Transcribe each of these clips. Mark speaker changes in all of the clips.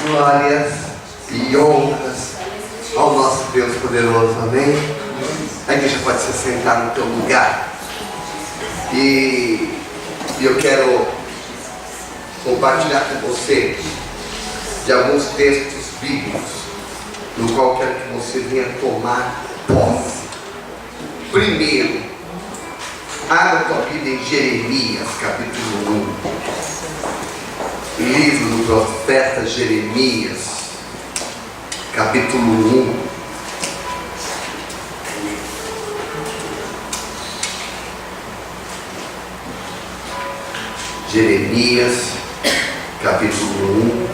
Speaker 1: glórias e honras ao nosso Deus poderoso, amém? A igreja pode se sentar no teu lugar. E eu quero compartilhar com você de alguns textos bíblicos, no qual quero que você venha tomar posse. Primeiro, abra tua Bíblia em Jeremias, capítulo 1. Livro do profeta Jeremias, capítulo 1. Jeremias, capítulo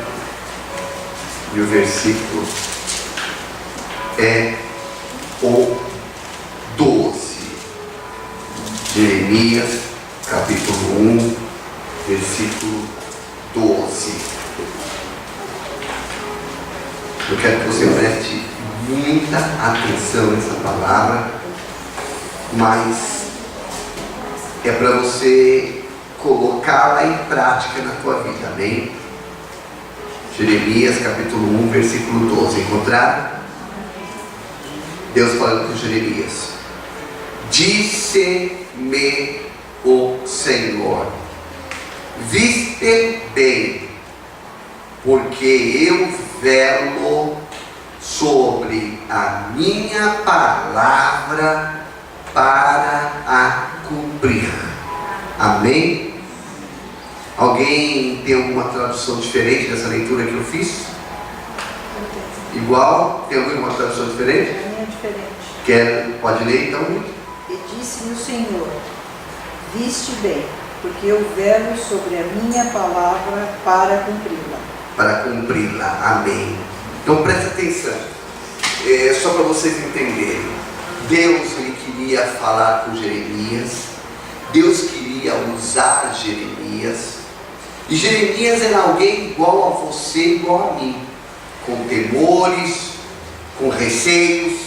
Speaker 1: 1, e o versículo é o 12. Jeremias, capítulo 1, versículo 12. Eu quero que você preste muita atenção nessa palavra, mas é para você colocá-la em prática na tua vida, amém? Jeremias capítulo 1, versículo 12, encontraram? Deus falando com Jeremias: disse-me o Senhor, viste bem, porque eu velo sobre a minha palavra para a cumprir. Amém? Alguém tem alguma tradução diferente dessa leitura que eu fiz? Igual? Tem alguma tradução diferente?
Speaker 2: É diferente.
Speaker 1: Pode ler então?
Speaker 2: E disse-me o Senhor, viste bem, porque eu velo sobre a minha palavra para cumpri-la.
Speaker 1: Para cumpri-la, amém. Então presta atenção, só para vocês entenderem. Deus, ele queria falar com Jeremias, Deus queria usar Jeremias, e Jeremias era alguém igual a você, igual a mim, com temores, com receios,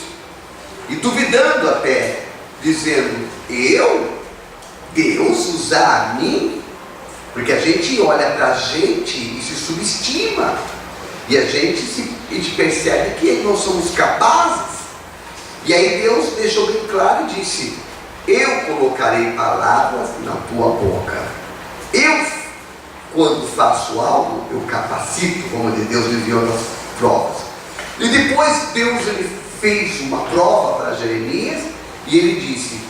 Speaker 1: e duvidando até, dizendo: Deus usar a mim? Porque a gente olha para a gente e se subestima, e a gente percebe que não somos capazes. E aí Deus deixou bem claro e disse: eu colocarei palavras na tua boca. Eu, quando faço algo, eu capacito, como Deus enviou nas provas. E depois Deus, ele fez uma prova para Jeremias, e ele disse: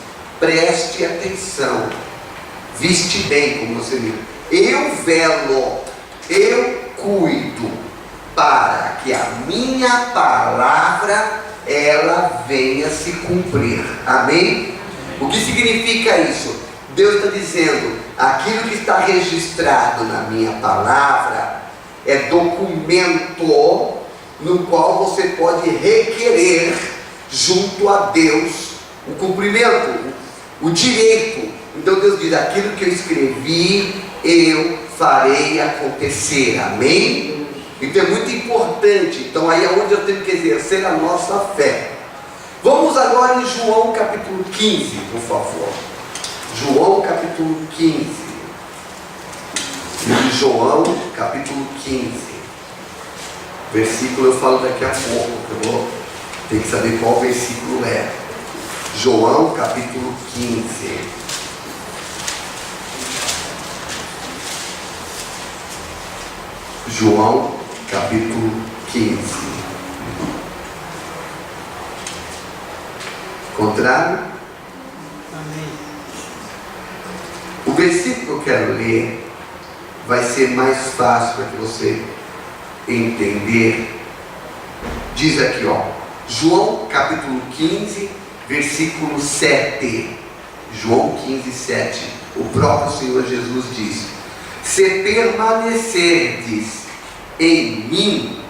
Speaker 1: preste atenção, viste bem, como você viu, eu velo, eu cuido, para que a minha palavra ela venha se cumprir. Amém? O que significa isso? Deus está dizendo: aquilo que está registrado na minha palavra é documento no qual você pode requerer junto a Deus o cumprimento, o direito. Então Deus diz: aquilo que eu escrevi, eu farei acontecer. Amém? Então é muito importante. Então aí é onde eu tenho que exercer a nossa fé. Vamos agora em João capítulo 15, por favor. João capítulo 15. João capítulo 15. Versículo eu falo daqui a pouco, eu vou ter que saber qual versículo é. João capítulo 15. João capítulo 15. Contrário?
Speaker 2: Amém.
Speaker 1: O versículo que eu quero ler vai ser mais fácil para que você entender. Diz aqui, João capítulo 15, versículo 7. João 15, 7. O próprio Senhor Jesus diz: se permanecerdes em mim,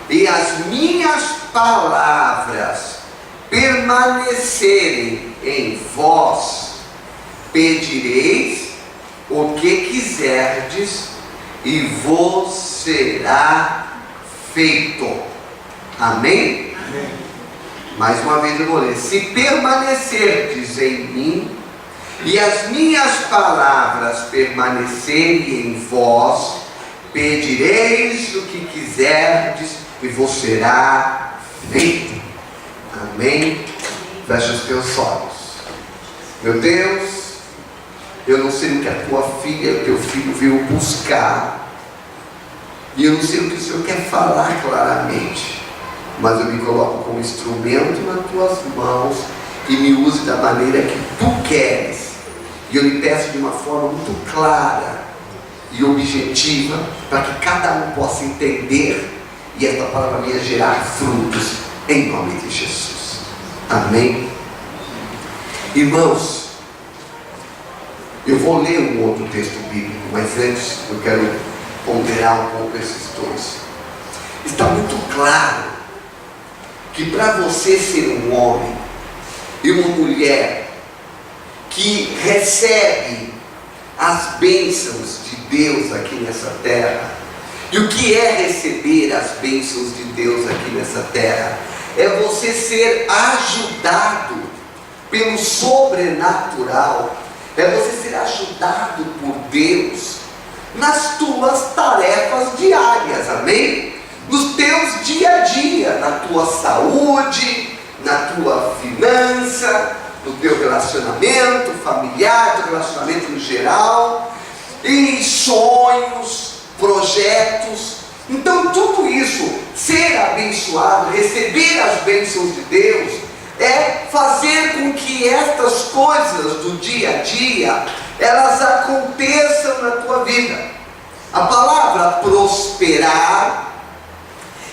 Speaker 1: e as minhas palavras permanecerem em vós, pedireis o que quiserdes, e vos será feito. Amém?
Speaker 2: Amém.
Speaker 1: Mais uma vez eu vou ler: se permanecerdes em mim, e as minhas palavras permanecerem em vós, pedireis o que quiserdes e vos será feito. Amém? Fecha os teus olhos. Meu Deus, eu não sei o que a tua filha, o teu filho veio buscar, e eu não sei o que o Senhor quer falar claramente, mas eu me coloco como instrumento nas tuas mãos e me use da maneira que tu queres. E eu lhe peço de uma forma muito clara e objetiva, para que cada um possa entender e esta palavra venha gerar frutos, em nome de Jesus. Amém? Irmãos, eu vou ler um outro texto bíblico, mas antes eu quero ponderar um pouco esses dois. Está muito claro que para você ser um homem e uma mulher que recebe as bênçãos de Deus aqui nessa terra, e o que é receber as bênçãos de Deus aqui nessa terra? É você ser ajudado pelo sobrenatural, é você ser ajudado por Deus nas tuas tarefas diárias, amém? Nos teus dia a dia, na tua saúde, na tua finança, no teu relacionamento familiar, teu relacionamento no geral, em sonhos, projetos. Então tudo isso, ser abençoado, receber as bênçãos de Deus, é fazer com que estas coisas do dia a dia, elas aconteçam na tua vida. A palavra prosperar,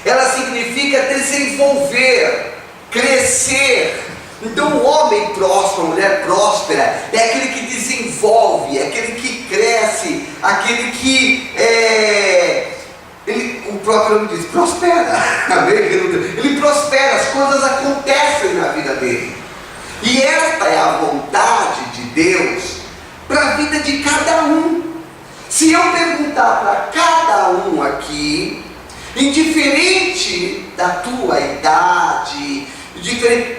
Speaker 1: ela significa desenvolver, crescer. Então o homem próspero, a mulher próspera, é aquele que desenvolve, é aquele que cresce, aquele que o próprio nome diz, prospera. Ele prospera, as coisas acontecem na vida dele. E esta é a vontade de Deus para a vida de cada um. Se eu perguntar para cada um aqui, indiferente da tua idade,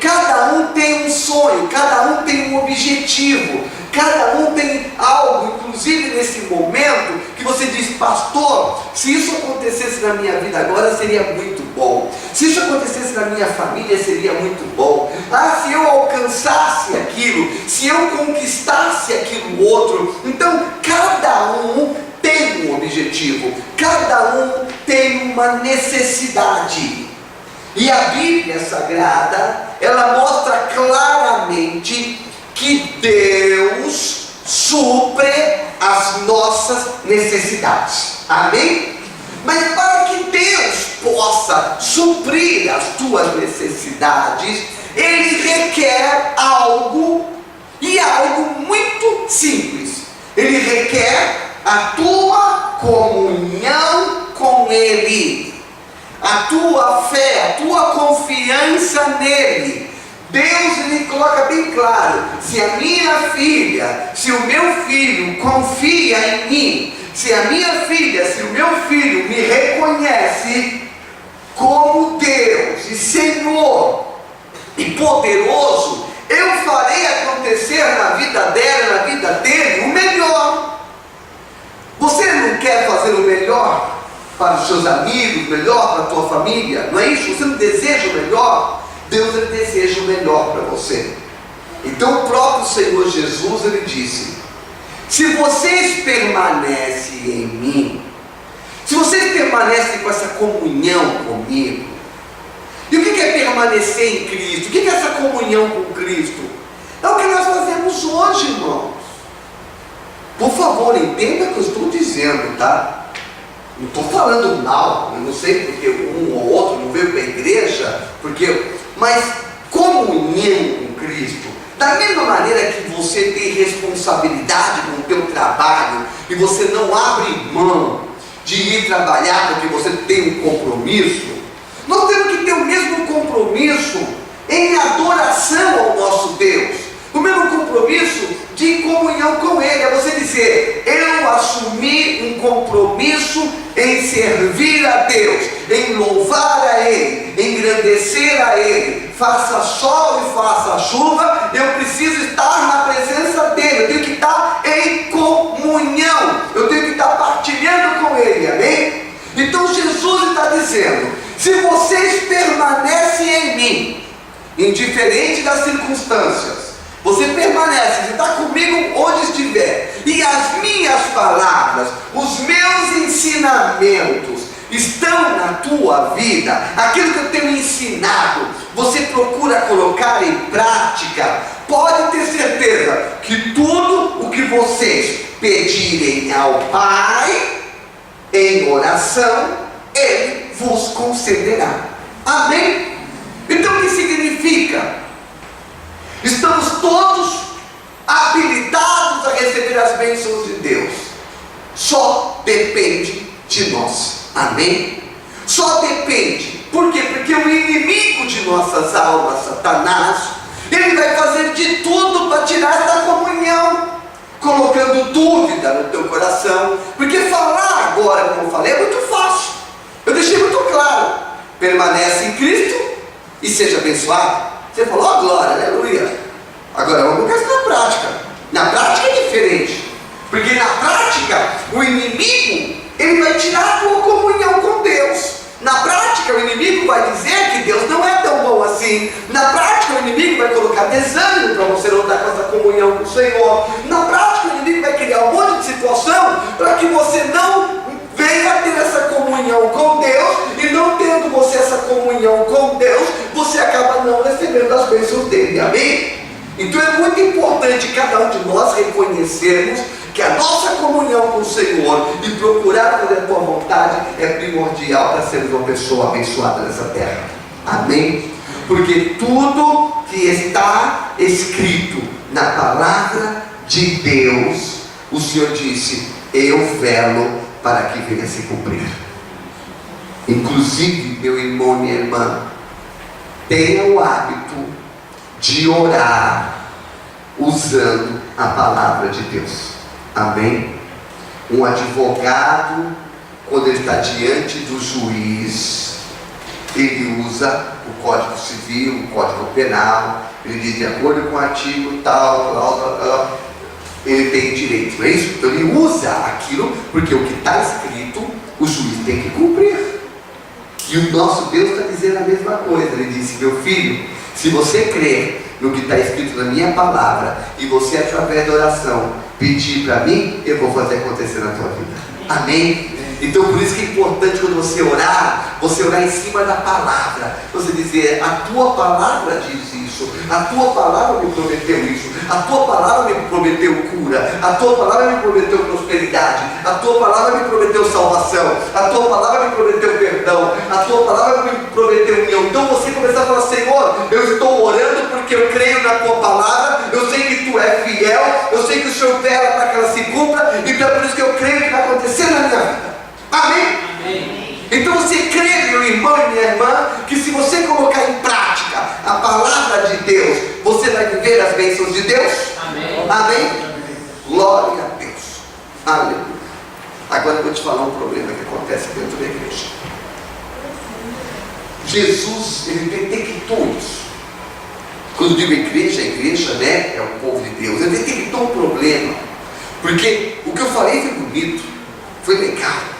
Speaker 1: cada um tem um sonho, cada um tem um objetivo, cada um tem algo, inclusive nesse momento que você diz, pastor, se isso acontecesse na minha vida agora seria muito bom, se isso acontecesse na minha família seria muito bom, se eu alcançasse aquilo, se eu conquistasse aquilo outro. Então cada um tem um objetivo, cada um tem uma necessidade. E a Bíblia Sagrada, ela mostra claramente que Deus supre as nossas necessidades. Amém? Mas para que Deus possa suprir as tuas necessidades, Ele requer algo, e algo muito simples. Ele requer a tua comunhão com Ele, a tua fé, a tua confiança nele. Deus lhe coloca bem claro: se a minha filha, se o meu filho confia em mim, se a minha filha, se o meu filho me reconhece como Deus e Senhor e poderoso, eu farei acontecer na vida dela, na vida dele, o melhor. Você não quer fazer o melhor para os seus amigos, melhor para a tua família? Não é isso? Você não deseja o melhor? Deus, ele deseja o melhor para você. Então o próprio Senhor Jesus, ele disse: se vocês permanecem em mim, se vocês permanecem com essa comunhão comigo, e o que é permanecer em Cristo? O que é essa comunhão com Cristo? É o que nós fazemos hoje, irmãos. Por favor, entenda o que eu estou dizendo, tá? Não estou falando mal, eu não sei porque um ou outro não veio para a igreja, mas comunhão com Cristo, da mesma maneira que você tem responsabilidade com o teu trabalho, e você não abre mão de ir trabalhar porque você tem um compromisso, nós temos que ter o mesmo compromisso em adoração ao nosso Deus, o mesmo compromisso de comunhão com Ele. É você dizer: eu assumi um compromisso em servir a Deus, em louvar a Ele, em engrandecer a Ele. Faça sol e faça chuva, eu preciso estar na presença dEle, eu tenho que estar em comunhão, eu tenho que estar partilhando com Ele, amém? mim, indiferente das circunstâncias, você permanece, você está comigo onde estiver, e as minhas palavras, os meus ensinamentos estão na tua vida, aquilo que eu tenho ensinado, você procura colocar em prática, pode ter certeza que tudo o que vocês pedirem ao Pai em oração, Ele vos concederá. Amém? Então o que significa? Estamos todos habilitados a receber as bênçãos de Deus, só depende de nós. Amém? Só depende. Por quê? Porque o inimigo de nossas almas, Satanás, ele vai fazer de tudo para tirar esta comunhão, colocando dúvida no teu coração. Porque falar agora, como eu falei, é muito fácil. Eu deixei muito claro: permanece em Cristo e seja abençoado. Você falou, ó, glória, aleluia. Agora vamos colocar isso na prática. Na prática é diferente, porque na prática o inimigo, ele vai tirar a tua comunhão com Deus. Na prática o inimigo vai dizer que Deus não é tão bom assim. Na prática o inimigo vai colocar desânimo para você não estar com essa comunhão com o Senhor. Na prática o inimigo vai criar um monte de situação para que você não venha ter essa comunhão com Deus, e não tendo você essa comunhão com Deus, você acaba não recebendo as bênçãos dele. Amém? Então é muito importante cada um de nós reconhecermos que a nossa comunhão com o Senhor e procurar fazer a tua vontade é primordial para sermos uma pessoa abençoada nessa terra. Amém? Porque tudo que está escrito na palavra de Deus, o Senhor disse: eu velo para que venha se cumprir. Inclusive, meu irmão, minha irmã, tenha o hábito de orar usando a palavra de Deus. Amém? Um advogado, quando ele está diante do juiz, ele usa o Código Civil, o Código Penal, ele diz: de acordo com o artigo tal, ele tem direito, não é isso? Então ele usa aquilo, porque o que está escrito, o juiz tem que cumprir. E o nosso Deus está dizendo a mesma coisa. Ele disse: meu filho, se você crer no que está escrito na minha palavra, e você, através da oração, pedir para mim, eu vou fazer acontecer na tua vida. Amém? Então por isso que é importante, quando você orar em cima da palavra, você dizer: a tua palavra diz isso, a tua palavra me prometeu isso, a tua palavra me prometeu cura, a tua palavra me prometeu prosperidade, a tua palavra me prometeu salvação, a tua palavra me prometeu perdão, a tua palavra me prometeu união. Então você começar a falar: Senhor, eu estou orando porque eu creio na tua palavra, eu sei que tu é fiel, eu sei que o Senhor vela para que ela se cumpra, então é por isso que eu creio que vai acontecer na minha vida. Amém? Amém. Então você crê, meu irmão e minha irmã, que se você colocar em prática a palavra de Deus, você vai viver as bênçãos de Deus? Amém. Amém? Glória a Deus. Aleluia. Agora eu vou te falar um problema que acontece dentro da igreja. Jesus, ele detectou isso. Quando eu digo igreja, né, é o povo de Deus. Ele detectou um problema, porque o que eu falei foi bonito, foi legal.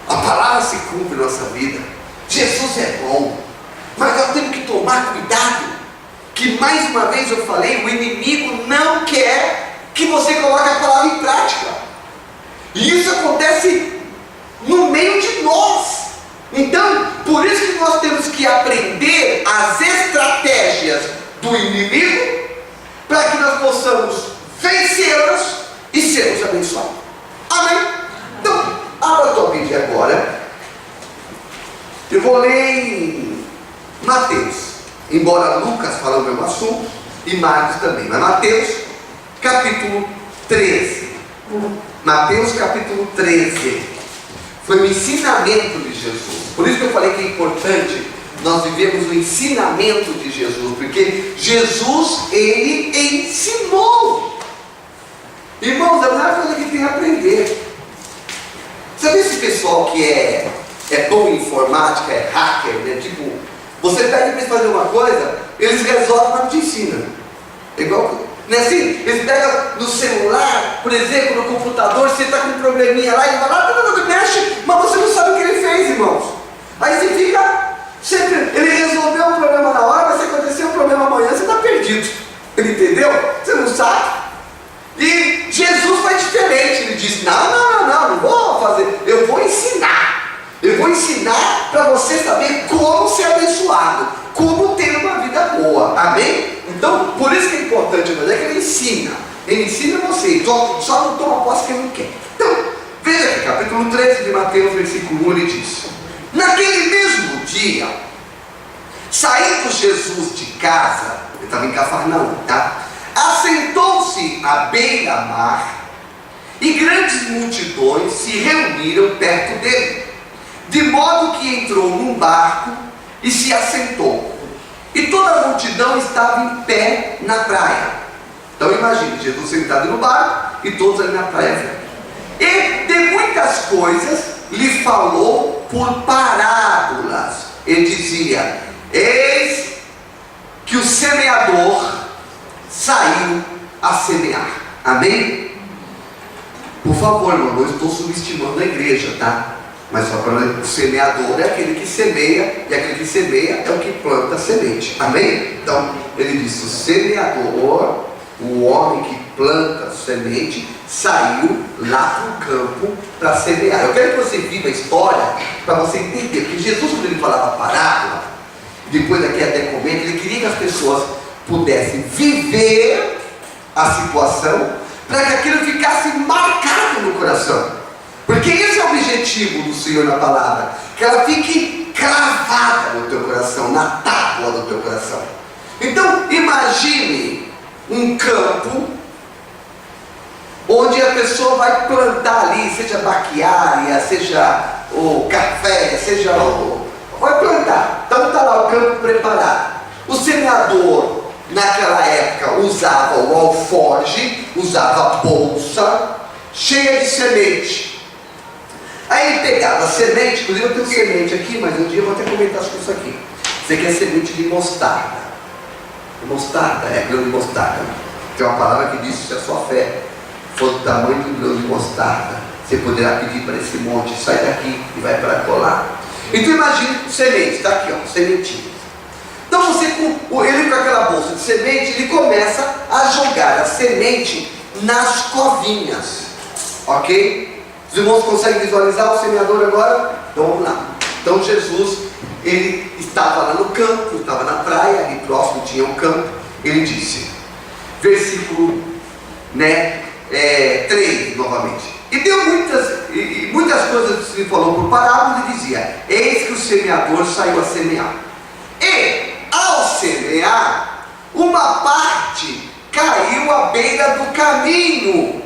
Speaker 1: A palavra se cumpre na nossa vida. Jesus é bom, mas nós temos que tomar cuidado, que mais uma vez eu falei, o inimigo não quer que você coloque a palavra em prática. E isso acontece no meio de nós. Então, por isso que nós temos que aprender as estratégias do inimigo, para que nós possamos vencê-las e sermos abençoados. Amém? Então, abra a tua Bíblia agora. Eu vou ler em Mateus, embora Lucas fale o mesmo assunto, e Marcos também, mas Mateus capítulo 13. Mateus capítulo 13 foi o ensinamento de Jesus. Por isso que eu falei que é importante nós vivemos o ensinamento de Jesus, porque Jesus, ele ensinou. Irmãos, a melhor coisa que tem é aprender. Sabe esse pessoal que é bom em informática, é hacker, né? Tipo, você pede para eles fazer uma coisa, eles resolvem, mas não te ensinam. É igual, não é assim? Eles pegam no celular, por exemplo, no computador, você está com um probleminha lá, e vai lá, mexe, mas você não sabe o que ele fez, irmãos. Aí você fica, sempre, ele resolveu o problema na ensinar para você saber como ser abençoado, como ter uma vida boa, amém? Então, por isso que é importante, mas é que ele ensina você, só não toma posse quem não quer. Então, veja aqui, capítulo 13 de Mateus, versículo 1, ele diz: naquele mesmo dia, saindo Jesus de casa, ele estava em Cafarnaum, tá? Assentou-se à beira-mar, e grandes multidões se reuniram perto dele, de modo que entrou num barco e se assentou. E toda a multidão estava em pé na praia. Então imagine, Jesus sentado no barco e todos ali na praia. E de muitas coisas lhe falou por parábolas. Ele dizia: eis que o semeador saiu a semear. Amém? Por favor, irmão, não estou subestimando a igreja, tá? Mas só para o semeador é aquele que semeia, e aquele que semeia é o que planta a semente. Amém? Então, ele disse: o semeador, o homem que planta a semente, saiu lá para o campo para semear. Eu quero que você viva a história para você entender, porque Jesus, quando ele falava parábola, depois aqui até comenta, ele queria que as pessoas pudessem viver a situação, para que aquilo ficasse marcado no coração, porque esse é o objetivo do Senhor na palavra, que ela fique cravada no teu coração, na tábua do teu coração. Então imagine um campo onde a pessoa vai plantar ali, seja baquiária, seja o café, seja o... vai plantar. Então está lá o campo preparado. O semeador naquela época usava o alforge, usava a bolsa cheia de semente. Aí ele pegava a semente, inclusive eu tenho semente aqui, mas um dia eu vou até comentar sobre isso aqui. Você quer semente de mostarda? Mostarda, grão de mostarda. Tem uma palavra que diz: se a sua fé for do tamanho do grão de mostarda, você poderá pedir para esse monte: sai daqui e vai para colar. Então imagine semente, está aqui, ó, sementinha. Então ele com aquela bolsa de semente, ele começa a jogar a semente nas covinhas, ok? Os irmãos conseguem visualizar o semeador agora? Então vamos lá. Então Jesus, ele estava lá no campo, estava na praia, ali próximo tinha um campo. Ele disse, versículo 3 novamente: e deu muitas coisas que ele falou por parábola, e dizia: eis que o semeador saiu a semear. E ao semear, uma parte caiu à beira do caminho,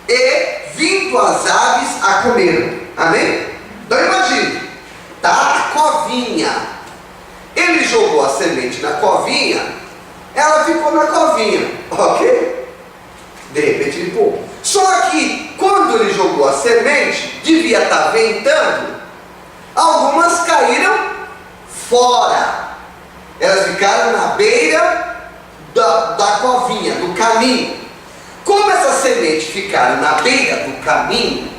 Speaker 1: e vindo as aves a comeram. Amém? Então imagine, está a covinha. Ele jogou a semente na covinha, ela ficou na covinha, ok? De repente ele pôs. Só que quando ele jogou a semente, devia estar ventando, algumas caíram fora. Elas ficaram na beira da covinha, do caminho. Como essas sementes ficaram na beira do caminho,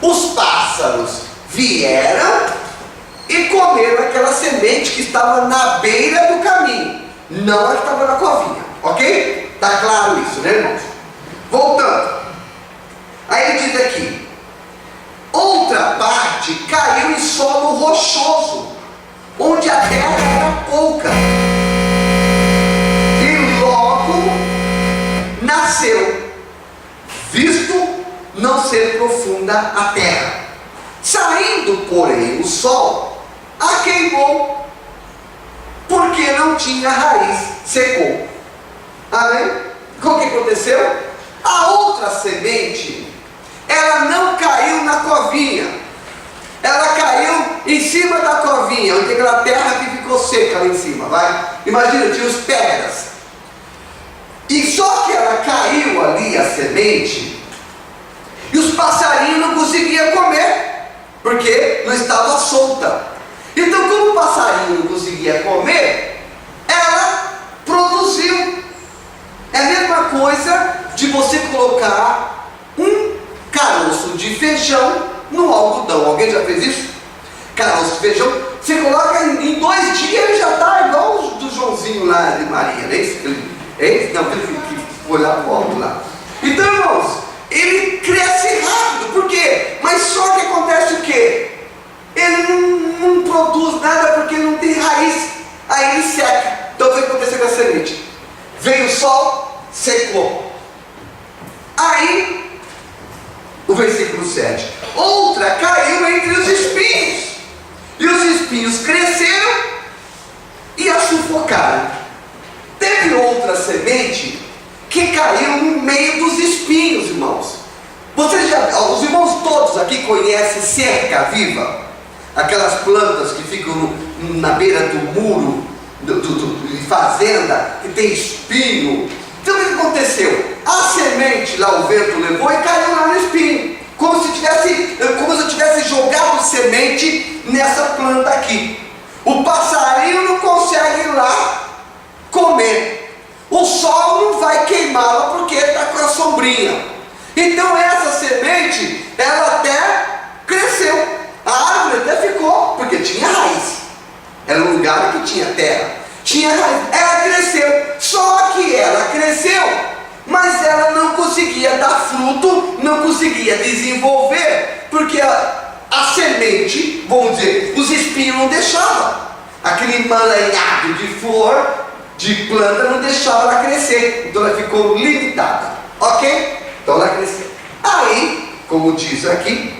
Speaker 1: os pássaros vieram e comeram aquela semente que estava na beira do caminho, não a que estava na covinha, ok? Está claro isso, né, irmãos? Voltando, aí ele diz aqui: outra parte caiu em solo rochoso, onde a terra era pouca, e logo nasceu, visto não ser profunda a terra. Saindo, porém, o sol a queimou, porque não tinha raiz, secou. Amém? O que aconteceu? A outra semente, ela não caiu na covinha, ela caiu em cima da covinha, onde aquela terra que ficou seca lá em cima, vai? Imagina, tinha os pedras. E só que ela caiu ali, a semente, e os passarinhos não conseguiam comer, porque não estava solta. Então, como o passarinho não conseguia comer, ela produziu. É a mesma coisa de você colocar um caroço de feijão no algodão. Alguém já fez isso? Caroço de feijão, você coloca em 2 dias, ele já está igual o do Joãozinho lá de Maria, não é isso? Não, ele foi lá pro alto lá. Então, irmãos, ele cresce rápido. Por quê? Mas só que acontece o quê? Ele sol secou. Aí, o versículo 7. Outra caiu entre os espinhos, e os espinhos cresceram e a sufocaram. Teve outra semente que caiu no meio dos espinhos, irmãos. Os irmãos todos aqui conhecem cerca viva? Aquelas plantas que ficam na beira do muro de fazenda, que tem espinho. Então o que aconteceu? A semente lá, o vento levou e caiu lá no espinho, como se eu tivesse jogado semente nessa planta aqui. O passarinho não consegue ir lá comer, o sol não vai queimá-la porque está com a sombrinha. Então essa semente, ela até cresceu, a árvore até ficou, porque tinha raiz, era um lugar que tinha terra, tinha raiz, ela cresceu. Só que ela cresceu, mas ela não conseguia dar fruto, não conseguia desenvolver, porque a semente, vamos dizer, os espinhos não deixavam, aquele emaranhado de flor, de planta, não deixava ela crescer, então ela ficou limitada, ok? Então ela cresceu. Aí, como diz aqui,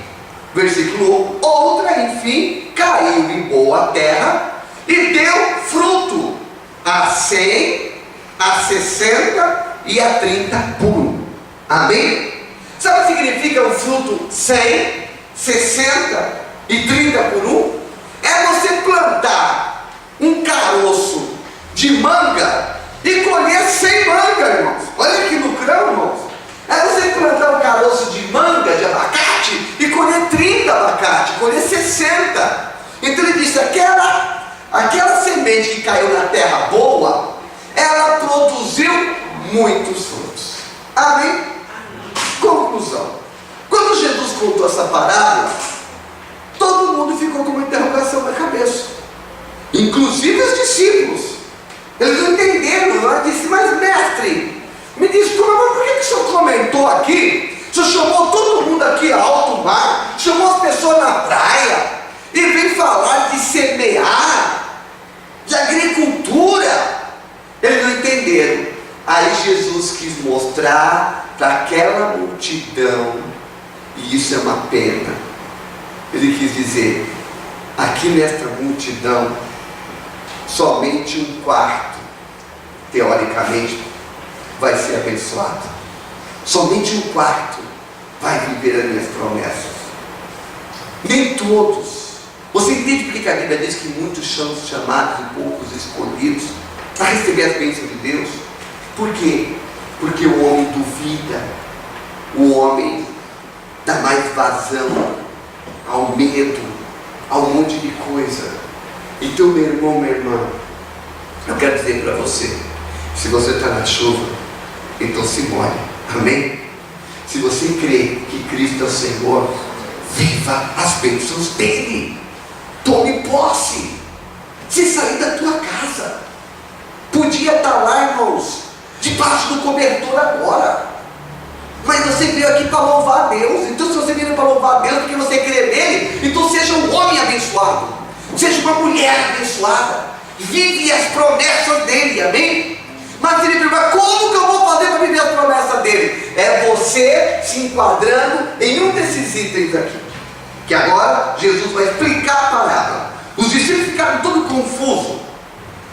Speaker 1: versículo 1, outra, enfim, caiu em boa terra e deu fruto a 100, a 60 e a 30 por um. Amém? Sabe o que significa o fruto 100, 60 e 30 por um? É você plantar um caroço de manga e colher 100 mangas, irmãos. Olha que lucrão, irmãos. É você plantar um caroço de manga, de abacate, e colher 30 abacate, colher 60. Então ele disse, aquela semente que caiu na terra boa, ela produziu muitos frutos. Amém? Conclusão. Quando Jesus contou essa parábola, todo mundo ficou com uma interrogação na cabeça, inclusive os discípulos. Eles não entenderam. Ela disse, mas mestre, me diz, por que o senhor comentou aqui? O senhor chamou todo mundo aqui a alto mar, chamou as pessoas na praia e veio falar de semear, de agricultura. Eles não entenderam. Aí Jesus quis mostrar para aquela multidão, e isso é uma pena, ele quis dizer, aqui nesta multidão, somente um quarto, teoricamente, vai ser abençoado. Somente um quarto vai viver as minhas promessas. Nem todos. Você entende por que a Bíblia diz que muitos são os chamados e poucos escolhidos para receber as bênçãos de Deus? Por quê? Porque o homem duvida, o homem dá mais vazão ao medo, a um monte de coisa. Então, meu irmão, minha irmã, eu quero dizer para você, se você está na chuva, então se molhe, amém? Se você crê que Cristo é o Senhor, viva as bênçãos dele, tome posse, se sair da tua casa, podia estar lá, irmãos, debaixo do cobertor agora, mas você veio aqui para louvar a Deus. Então se você veio para louvar a Deus porque você crê nele, então seja um homem abençoado, seja uma mulher abençoada, vive as promessas dele, amém? Mas ele pergunta, como que eu vou fazer para viver as promessas dele? É você se enquadrando em um desses itens aqui, que agora Jesus vai explicar a parábola. Os discípulos ficaram todos confusos.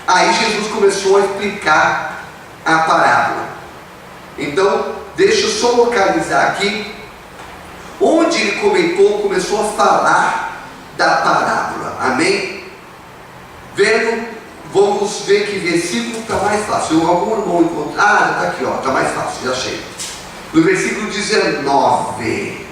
Speaker 1: Aí Jesus começou a explicar a parábola. Então, deixa eu só localizar aqui onde ele começou a falar da parábola, amém? Vamos ver que versículo está mais fácil. Algum irmão encontrar? Ah, está aqui, está mais fácil, já achei. No versículo 19,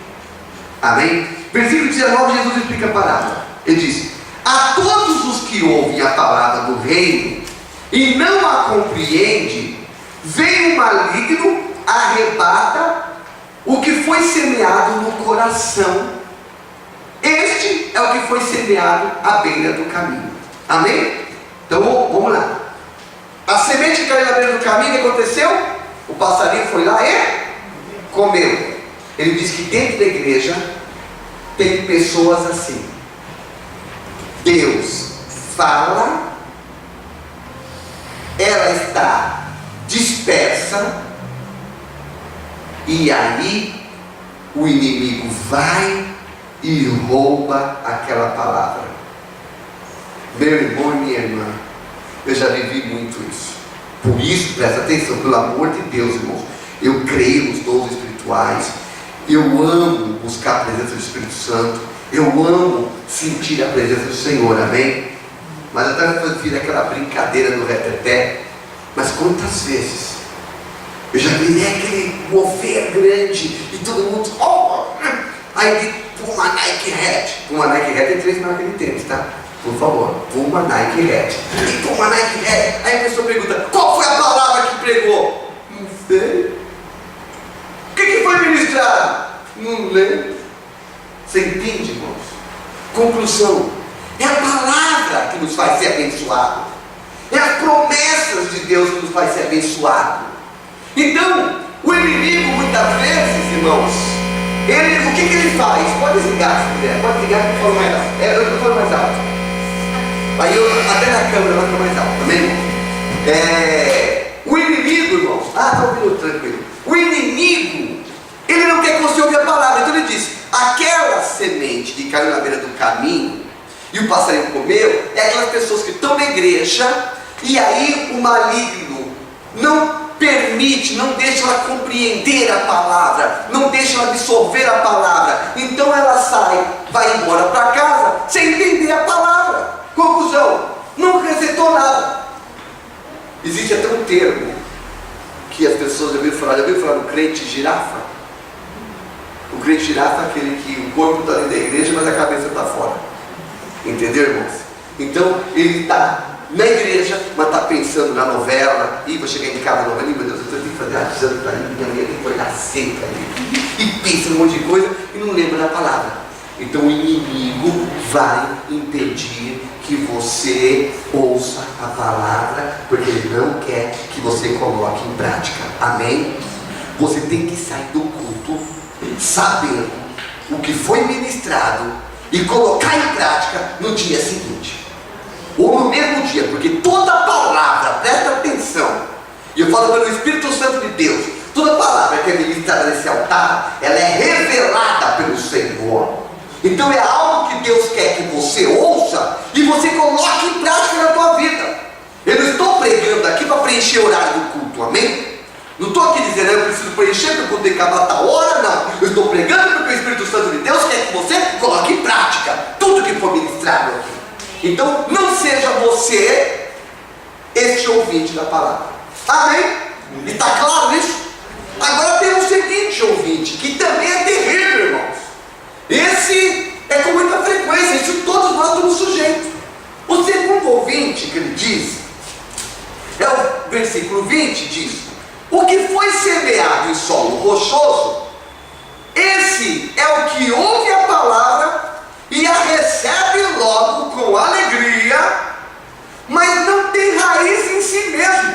Speaker 1: amém? Versículo 19, Jesus explica a parábola. Ele diz, a todos os que ouvem a palavra do reino e não a compreendem, vem o maligno, arrebata o que foi semeado no coração. Este é o que foi semeado à beira do caminho, amém? Então vamos lá. A semente que caiu na beira do caminho, o que aconteceu? O passarinho foi lá e comeu. Ele diz que dentro da igreja tem pessoas assim. Deus fala, ela está dispersa, e aí o inimigo vai e rouba aquela palavra. Meu irmão e minha irmã, eu já vivi muito isso. Por isso, presta atenção, pelo amor de Deus, irmãos, eu creio nos dons espirituais, eu amo buscar a presença do Espírito Santo, eu amo sentir a presença do Senhor, amém? Mas até fiz aquela brincadeira do reteté. Mas quantas vezes eu já virei aquele mover grande e todo mundo, aí Puma Nike Hat. Puma Nike Hat é 3 marcas de tênis, tá? Por favor, Puma Nike Hat. E Puma Nike Hat. Aí a pessoa pergunta, qual foi a palavra que pregou? Não sei. O que foi ministrado? Não lembro. Você entende, irmãos? Conclusão: é a palavra que nos faz ser abençoado, é as promessas de Deus que nos faz ser abençoado. Então, o inimigo muitas vezes, irmãos, o que ele faz? Pode desligar se quiser, pode ligar que eu falo mais alto. Eu falo mais alto. Aí até na câmera vai ficar mais alto, também. O inimigo, irmãos, tá ouvindo tranquilo. O inimigo, ele não quer que você ouça a palavra. Então ele diz: aquela semente que caiu na beira do caminho e o passarinho comeu, é aquelas pessoas que estão na igreja e aí o maligno não permite, não deixa ela compreender a palavra, não deixa ela absorver a palavra. Então ela sai, vai embora para casa sem entender a palavra. Conclusão: não acrescentou nada. Existe até um termo que as pessoas já ouviram falar do crente girafa. O crente girafa é aquele que o corpo está dentro da igreja, mas a cabeça está fora. Entendeu, irmãos? Então ele está na igreja, mas está pensando na novela. Vou chegar em casa, novela, meu Deus, eu tenho que fazer a janta, minha mulher tem que olhar seca ali. E pensa num monte de coisa e não lembra da palavra. Então o inimigo vai impedir que você ouça a palavra, porque ele não quer que você coloque em prática. Amém? Você tem que sair do culto sabendo o que foi ministrado e colocar em prática no dia seguinte, ou no mesmo dia, porque toda palavra, presta atenção, e eu falo pelo Espírito Santo de Deus, toda palavra que é ministrada nesse altar, ela é revelada pelo Senhor. Então é algo que Deus quer que você ouça e você coloque em prática na tua vida. Eu não estou pregando aqui para preencher o horário do culto, amém? Não estou aqui dizendo, eu preciso preencher para poder acabar tal hora, não. Eu estou pregando porque o Espírito Santo de Deus quer que você coloque em prática tudo que for ministrado aqui. Então, não seja você este ouvinte da palavra. Amém? Está claro isso? Agora tem o seguinte ouvinte, que também é terrível, irmãos. Esse é com muita frequência, isso todos nós estamos sujeitos. O segundo ouvinte que ele diz, é o versículo 20, diz: o que foi semeado em solo rochoso, esse é o que ouve a palavra e a recebe logo com alegria, mas não tem raiz em si mesmo,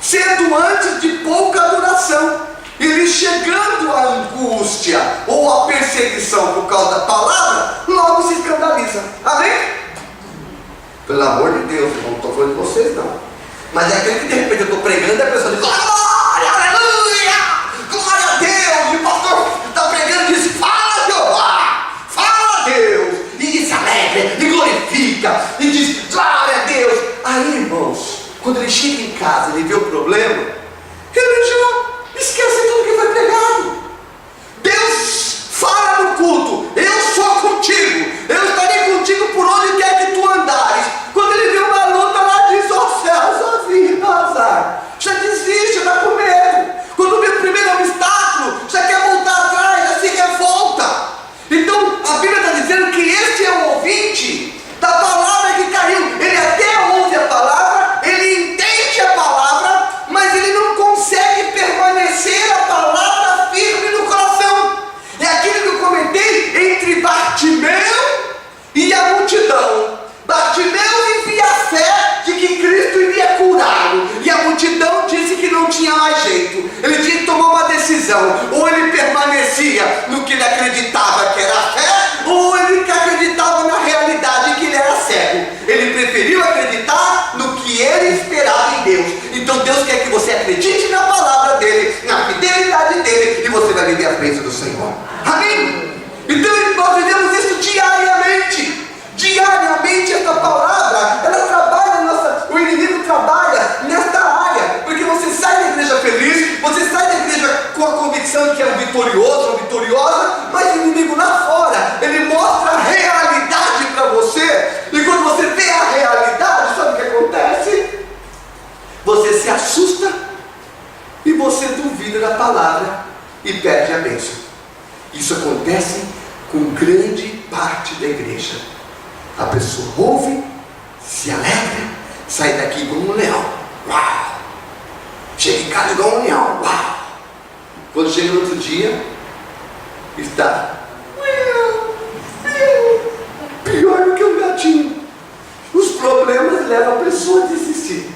Speaker 1: sendo antes de pouca duração. Ele, chegando à angústia ou à perseguição por causa da palavra, logo se escandaliza. Amém? Pelo amor de Deus, eu não estou falando de vocês não, mas é aquele que de repente eu estou pregando e a pessoa diz: glória, aleluia, glória a Deus, e o pastor está pregando e diz: fala Jeová, fala Deus, e se alegra, e glorifica, e diz: glória a Deus. Aí, irmãos, quando ele chega em casa, ele vê o problema, ele já esquece tudo que foi pregado. Deus fala no culto: eu sou contigo, eu estarei contigo por onde quer que tu andares. Quando ele vê uma luta lá, diz: ó céus, ó vida, ó azar. Já desiste, já está com medo. Quando vê o primeiro obstáculo, já quer voltar atrás, já se revolta. Então a Bíblia está dizendo que este é o ouvinte da palavra que caiu. Ele até ouve a palavra, ele entende a palavra, mas ele não consegue permanecer a palavra firme no coração. É aquilo que eu comentei entre Bartimeu e a multidão. Bartimeu vivia a fé de que Cristo iria curá-lo, e a multidão disse que não tinha mais jeito. Ele tinha que tomar uma decisão: ou ele permanecia no que ele acreditava que era a fé, ou ele acreditava na realidade que ele era cego. Ele preferiu acreditar no que ele esperava em Deus. Então Deus quer que você acredite grande parte da igreja. A pessoa ouve, se alegra, sai daqui como um leão. Uau! Chega em casa igual um leão. Uau! Quando chega no outro dia, está pior do que um gatinho. Os problemas levam a pessoa a desistir.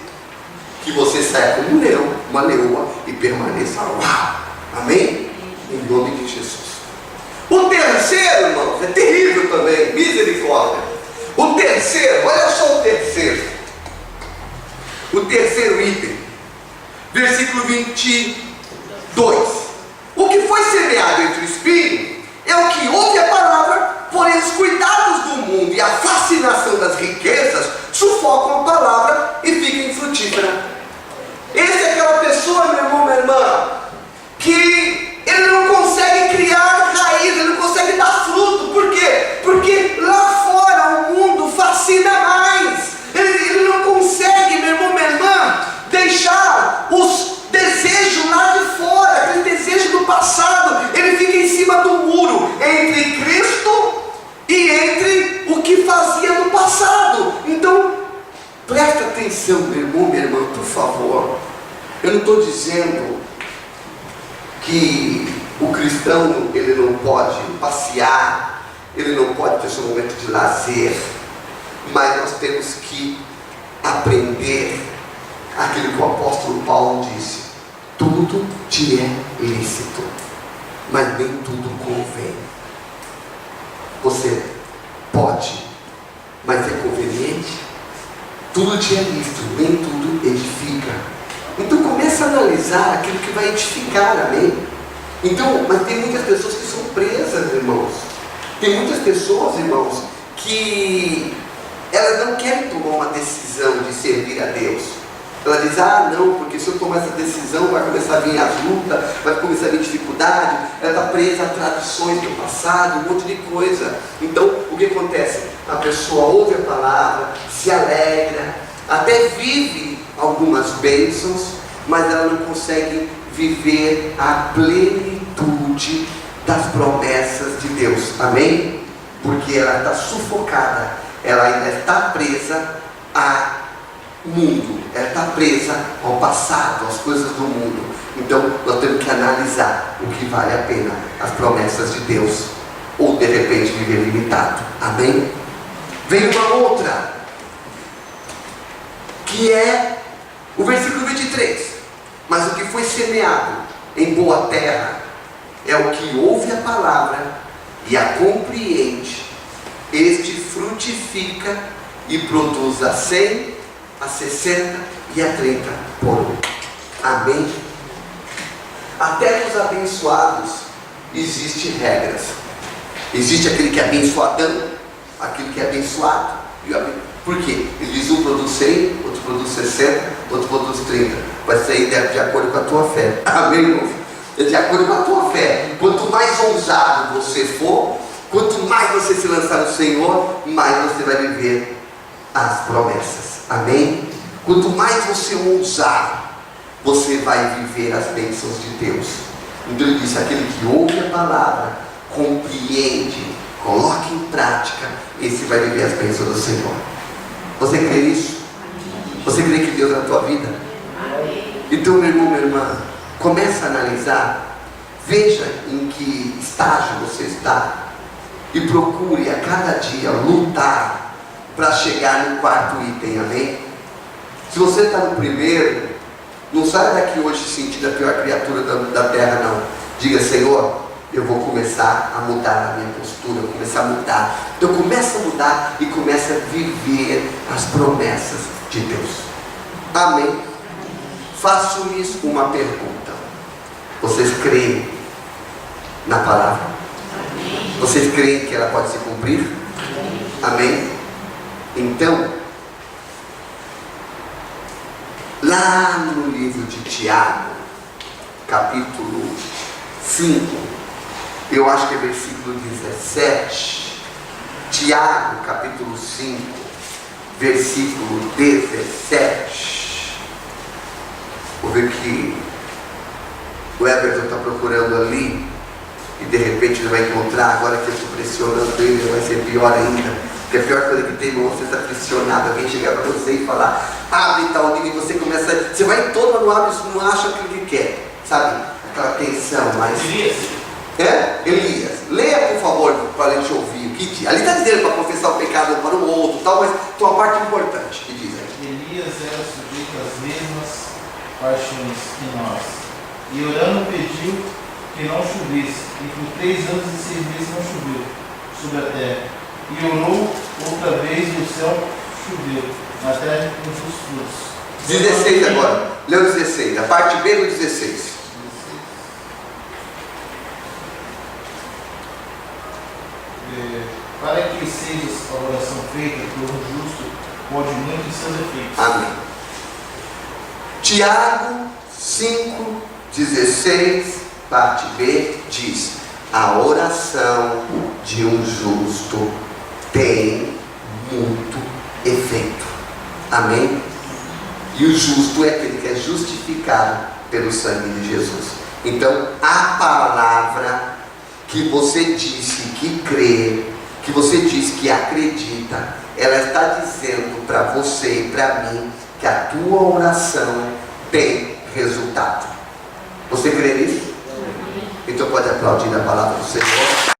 Speaker 1: Que você saia como um leão, uma leoa e permaneça. Uau! Amém? Em nome de Jesus. O terceiro, irmãos, é terrível também. Misericórdia. O terceiro, olha só o terceiro. O terceiro item. Versículo 22. O que foi semeado entre o espinho é o que ouve a palavra, porém os cuidados do mundo e a fascinação das riquezas sufocam a palavra e fica infrutífera. Essa é aquela pessoa, meu irmão, minha irmã, que ele não consegue criar raiz, ele não consegue dar fruto. Por quê? Porque lá fora o mundo fascina mais. Ele não consegue, meu irmão, minha irmã, deixar os desejos lá de fora, aquele desejo do passado. Ele fica em cima do muro entre Cristo e entre o que fazia no passado. Então, presta atenção, meu irmão, minha irmã, por favor. Eu não estou dizendo que o cristão ele não pode passear, ele não pode ter seu momento de lazer, mas nós temos que aprender aquilo que o apóstolo Paulo disse: tudo te é lícito, mas nem tudo convém. Você pode, mas é conveniente? Tudo te é lícito, nem tudo edifica. Então começa a analisar aquilo que vai edificar, amém? Então, mas tem muitas pessoas que são presas, irmãos. Tem muitas pessoas, irmãos, que elas não querem tomar uma decisão de servir a Deus. Ela diz: ah não, porque se eu tomar essa decisão vai começar a vir as lutas, vai começar a vir dificuldade. Ela está presa a tradições do passado, um monte de coisa. Então o que acontece? A pessoa ouve a palavra, se alegra, até vive algumas bênçãos, mas ela não consegue viver a plenitude das promessas de Deus, amém? Porque ela está sufocada, ela ainda está presa a mundo, ela está presa ao passado, às coisas do mundo. Então nós temos que analisar o que vale a pena, as promessas de Deus, ou de repente viver limitado, amém? Vem uma outra, que é o versículo 23. Mas o que foi semeado em boa terra é o que ouve a palavra e a compreende. Este frutifica e produz a 100, a 60 e a 30 por um. Amém? Até nos abençoados existem regras. Existe aquele que é abençoadão, aquele que é abençoado. Por quê? Ele diz: um produz 100, outro produz 60, outro produz 30. Vai sair de acordo com a tua fé. Amém, irmão? É de acordo com a tua fé. Quanto mais ousado você for, quanto mais você se lançar no Senhor, mais você vai viver as promessas. Amém? Quanto mais você ousar, você vai viver as bênçãos de Deus. Então ele diz: aquele que ouve a palavra, compreende, coloca em prática, esse vai viver as bênçãos do Senhor. Você crê nisso? Você crê que Deus é na tua vida? Então, meu irmão, minha irmã, começa a analisar, veja em que estágio você está e procure a cada dia lutar para chegar no quarto item, amém? Se você está no primeiro, não saia daqui hoje sentindo a pior criatura da terra, não. Diga: Senhor, eu vou começar a mudar a minha postura, eu vou começar a mudar. Então começa a mudar e começa a viver as promessas de Deus. Amém? Faço-lhes uma pergunta: vocês creem na palavra? Amém. Vocês creem que ela pode se cumprir? Amém? Então, lá no livro de Tiago, capítulo 5, eu acho que é versículo 17, Tiago, capítulo 5, versículo 17. Vou ver que o Everton está procurando ali. e de repente ele vai encontrar, agora que eu estou pressionando ele, vai ser pior ainda. Porque a pior coisa que tem, irmão, você está pressionado, alguém chegar para você e falar, abre tal livro, e você começa, você vai em todo manual e não acha aquilo que quer, sabe? Aquela tensão, mas... Elias, leia por favor para a gente ouvir o que diz. Ali está dizendo para confessar o pecado para o outro, tal, mas tem uma parte importante que diz aí.
Speaker 3: Elias era sujeito às mesmas paixões que nós, e orando pediu que não chovesse, e por 3 anos e 6 meses não choveu sobre a terra. E orou outra vez e o céu choveu na terra com seus frutos.
Speaker 1: 16 agora, leu 16, a parte B do 16.
Speaker 3: Para que seja a oração feita por um justo, pode muito em seus efeitos.
Speaker 1: Amém. Tiago 5,16, parte B, diz: a oração de um justo tem muito efeito. Amém? E o justo é aquele que é justificado pelo sangue de Jesus. Então, a palavra que você disse que crê, que você disse que acredita, ela está dizendo para você e para mim que a tua oração tem resultado. Você crê nisso? Então pode aplaudir a palavra do Senhor.